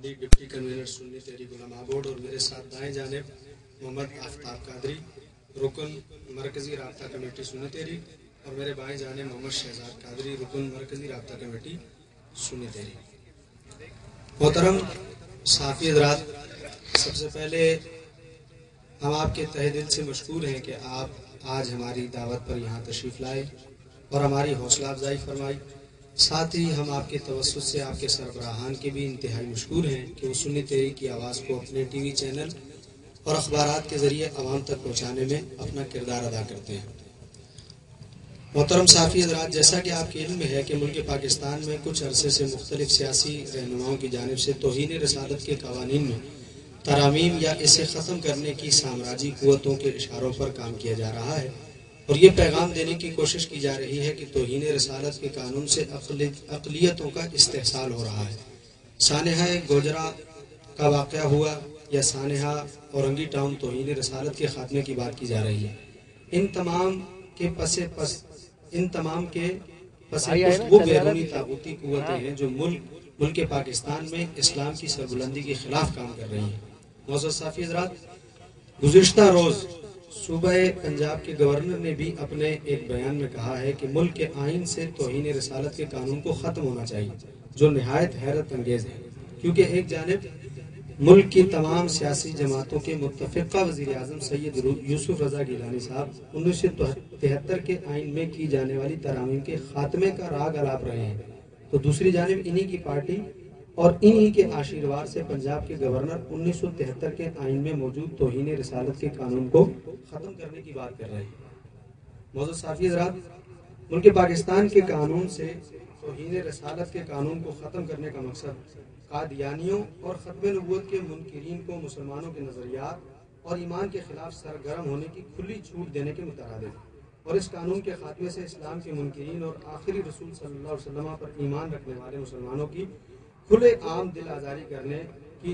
Deputy convener سنی تحریک علماء board اور میرے ساتھ دائیں جانب محمد آفتاب قادری رکن مرکزی رابطہ کمیٹی سنی تحریک اور میرے بائیں جانب محمد شہزاد قادری رکن مرکزی رابطہ کمیٹی سنی تحریک۔ محترم صحافی حضرات، سب سے پہلے ہم آپ کے تہہ دل سے مشکور ہیں کہ آپ آج ہماری دعوت پر یہاں تشریف لائے اور ہماری حوصلہ افزائی فرمائی۔ ساتھ ہی ہم آپ کے توسط سے آپ کے سربراہان کے بھی انتہائی مشکور ہیں کہ وہ سنی تحریک کی آواز کو اپنے ٹی وی چینل اور اخبارات کے ذریعے عوام تک پہنچانے میں اپنا کردار ادا کرتے ہیں۔ محترم صحافی حضرات، جیسا کہ آپ کے علم میں ہے کہ ملک پاکستان میں کچھ عرصے سے مختلف سیاسی رہنماؤں کی جانب سے توہین رسالت کے قوانین میں ترامیم یا اسے ختم کرنے کی سامراجی قوتوں کے اشاروں پر کام کیا جا رہا ہے، اور یہ پیغام دینے کی کوشش کی جا رہی ہے کہ توہین رسالت کے قانون سے اقلیتوں کا استحصال ہو رہا ہے۔ سانحہ گوجرا کا واقعہ ہوا یا سانحہ اورنگی ٹاؤن، توہین رسالت کے خاتمے کی بات کی جا رہی ہے۔ ان تمام کے پس وہ بیرونی طاغوتی قوتیں ہیں جو ملک پاکستان میں اسلام کی سربلندی کے خلاف کام کر رہی ہیں۔ معزز صحافی حضرات، گزشتہ روز صوبہ پنجاب کے گورنر نے بھی اپنے ایک بیان میں کہا ہے کہ ملک کے آئین سے توہین رسالت کے قانون کو ختم ہونا چاہیے، جو نہایت حیرت انگیز ہے، کیونکہ ایک جانب ملک کی تمام سیاسی جماعتوں کے متفقہ وزیر اعظم سید یوسف رضا گیلانی صاحب 1973 کے آئین میں کی جانے والی ترامیم کے خاتمے کا راگ الاپ رہے ہیں، تو دوسری جانب انہی کی پارٹی اور انہی کے آشیرواد سے پنجاب کے گورنر 1973 کے آئین میں موجود توہین رسالت کے قانون کو ختم کرنے کی بات کر رہے ہیں۔ معزز صحافی حضرات، ملک پاکستان کے قانون سے توہین رسالت کے قانون کو ختم کرنے کا مقصد قادیانیوں اور ختم نبوت کے منکرین کو مسلمانوں کے نظریات اور ایمان کے خلاف سرگرم ہونے کی کھلی چھوٹ دینے کے مترادف ہے، اور اس قانون کے خاتمے سے اسلام کے منکرین اور آخری رسول صلی اللہ علیہ وسلم پر ایمان رکھنے والے مسلمانوں کی کھلے عام دل آزاری کرنے کی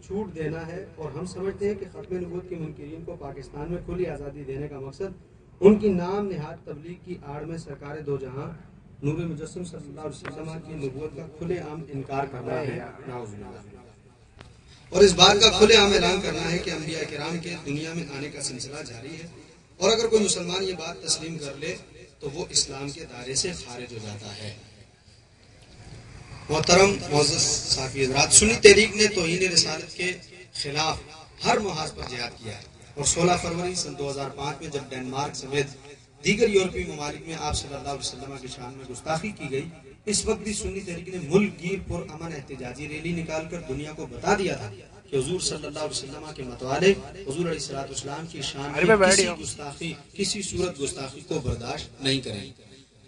چھوٹ دینا ہے۔ اور ہم سمجھتے ہیں کہ ختم نبوت کے منکرین کو پاکستان میں کھلی آزادی دینے کا مقصد ان کی نام نہاد تبلیغ کی آڑ میں سرکار دو جہاں نور مجسم صلی اللہ علیہ وسلم کی نبوت کا کھلے عام انکار کرنا ہے، اور اس بات کا کھلے عام اعلان کرنا ہے کہ انبیاء کرام کے دنیا میں آنے کا سلسلہ جاری ہے، اور اگر کوئی مسلمان یہ بات تسلیم کر لے تو وہ اسلام کے دائرے سے خارج ہو جاتا ہے۔ محترم معزز صحافی حضرات، سنی تحریک نے توہین رسالت کے خلاف ہر محاذ پر جہاد کیا ہے، اور 16 فروری سن 2005 میں جب ڈنمارک سمیت دیگر یورپی ممالک میں آپ صلی اللہ علیہ وسلم کی شان میں گستاخی کی گئی، اس وقت بھی سنی تحریک نے ملک گیر پر امن احتجاجی ریلی نکال کر دنیا کو بتا دیا تھا کہ حضور صلی اللہ علیہ وسلم کے متوالے حضور علیہ السلام کی شان میں کسی صورت گستاخی کو برداشت نہیں کریں گے۔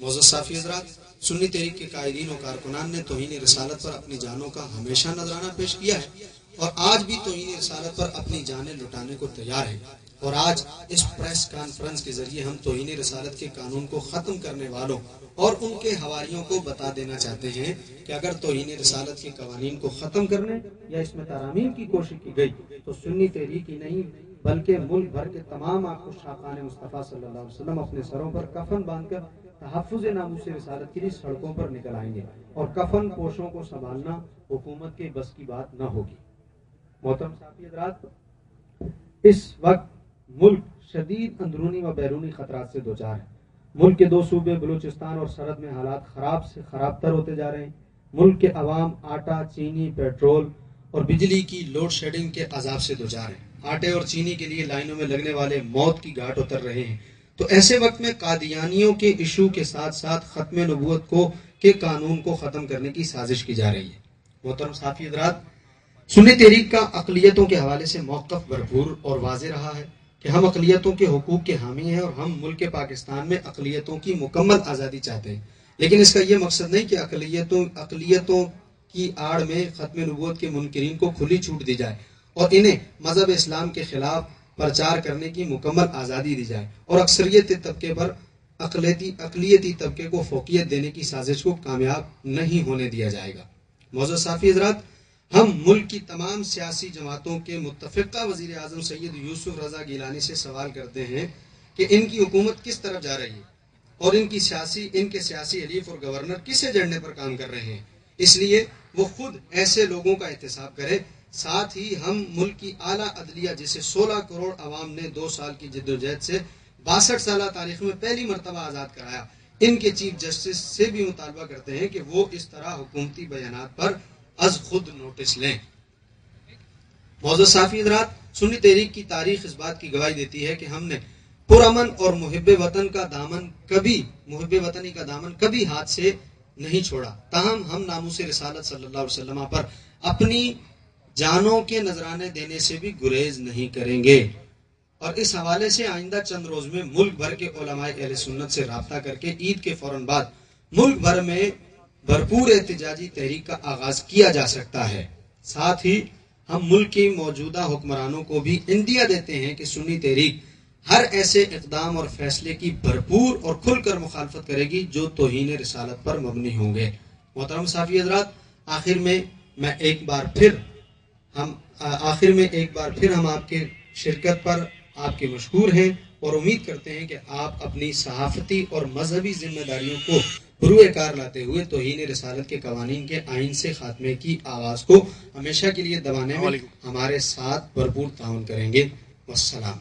معزز صحافی حضرات، سنی تحریک کے قائدین و کارکنان نے توہین رسالت پر اپنی جانوں کا ہمیشہ نذرانہ پیش کیا ہے، اور آج بھی توہین رسالت پر اپنی جانیں لٹانے کو تیار ہیں، اور آج اس پریس کانفرنس کے ذریعے ہم توہین رسالت کے قانون کو ختم کرنے والوں اور ان کے حواریوں کو بتا دینا چاہتے ہیں کہ اگر توہین رسالت کے قوانین کو ختم کرنے یا اس میں ترامیم کی کوشش کی گئی تو سنی تحریک ہی نہیں بلکہ ملک بھر کے تمام عاشقان مصطفیٰ صلی اللہ علیہ وسلم اپنے سروں پر کفن باندھ کر تحفظ ناموس رسالت کے لیے سڑکوں پر نکل آئیں گے، اور کفن پوشوں کو سنبھالنا حکومت کے بس کی بات نہ ہوگی۔ محترم صحافی حضرات، اس وقت ملک شدید اندرونی و بیرونی خطرات سے دوچار ہے۔ ملک کے دو صوبے بلوچستان اور سرحد میں حالات خراب سے خراب تر ہوتے جا رہے ہیں۔ ملک کے عوام آٹا، چینی، پیٹرول اور بجلی کی لوڈ شیڈنگ کے عذاب سے دوچار ہیں۔ آٹے اور چینی کے لیے لائنوں میں لگنے والے موت کی گھاٹ اتر رہے ہیں۔ تو ایسے وقت میں قادیانیوں کے ایشو کے ساتھ ساتھ ختم نبوت کے قانون کو ختم کرنے کی سازش کی جا رہی ہے۔ محترم صحافی حضرات، سنی تحریک کا اقلیتوں کے حوالے سے موقف بھرپور اور واضح رہا ہے کہ ہم اقلیتوں کے حقوق کے حامی ہیں، اور ہم ملک پاکستان میں اقلیتوں کی مکمل آزادی چاہتے ہیں، لیکن اس کا یہ مقصد نہیں کہ اقلیتوں کی آڑ میں ختم نبوت کے منکرین کو کھلی چھوٹ دی جائے اور انہیں مذہب اسلام کے خلاف پرچار کرنے کی مکمل آزادی دی جائے، اور اکثریتی طبقے پر اقلیتی طبقے کو فوقیت دینے کی سازش کو کامیاب نہیں ہونے دیا جائے گا۔ معزز صحافی حضرات، ہم ملک کی تمام سیاسی جماعتوں کے متفقہ وزیر اعظم سید یوسف رضا گیلانی سے سوال کرتے ہیں کہ ان کی حکومت کس طرف جا رہی ہے، اور ان کے سیاسی حریف اور گورنر کس ایجنڈے پر کام کر رہے ہیں۔ اس لیے وہ خود ایسے لوگوں کا احتساب کرے. ساتھ ہی ہم ملک کی اعلیٰ عدلیہ جسے 16 کروڑ عوام نے 2 سال کی جدوجہد سے 62 سالہ تاریخ میں پہلی مرتبہ آزاد کرایا، ان کے چیف جسٹس سے بھی مطالبہ کرتے ہیں کہ وہ اس طرح حکومتی بیانات پر از خود نوٹس لیں. معزز صحافی حضرات، سنی تحریک کی تاریخ اس بات کی گواہی دیتی ہے کہ ہم نے پرامن اور محب وطنی کا دامن کبھی ہاتھ سے نہیں چھوڑا. تاہم ہم ناموس رسالت صلی اللہ علیہ وسلم پر اپنی جانوں کے نذرانے دینے سے بھی گریز نہیں کریں گے. اور اس حوالے سے آئندہ چند روز میں ملک بھر کے علماء اہل سنت سے رابطہ کر کے عید کے فوراً بعد ملک بھر میں بھرپور احتجاجی تحریک کا آغاز کیا جا سکتا ہے. ساتھ ہی ہم ملک کی موجودہ حکمرانوں کو بھی اندیا دیتے ہیں کہ سنی تحریک ہر ایسے اقدام اور فیصلے کی بھرپور اور کھل کر مخالفت کرے گی جو توہین رسالت پر مبنی ہوں گے. محترم صحافی حضرات، آخر میں ایک بار پھر ہم آپ کے شرکت پر آپ کے مشکور ہیں اور امید کرتے ہیں کہ آپ اپنی صحافتی اور مذہبی ذمہ داریوں کو بروئے کار لاتے ہوئے توہین رسالت کے قوانین کے آئین سے خاتمے کی آواز کو ہمیشہ کے لیے دبانے میں ہمارے ساتھ بھرپور تعاون کریں گے. والسلام.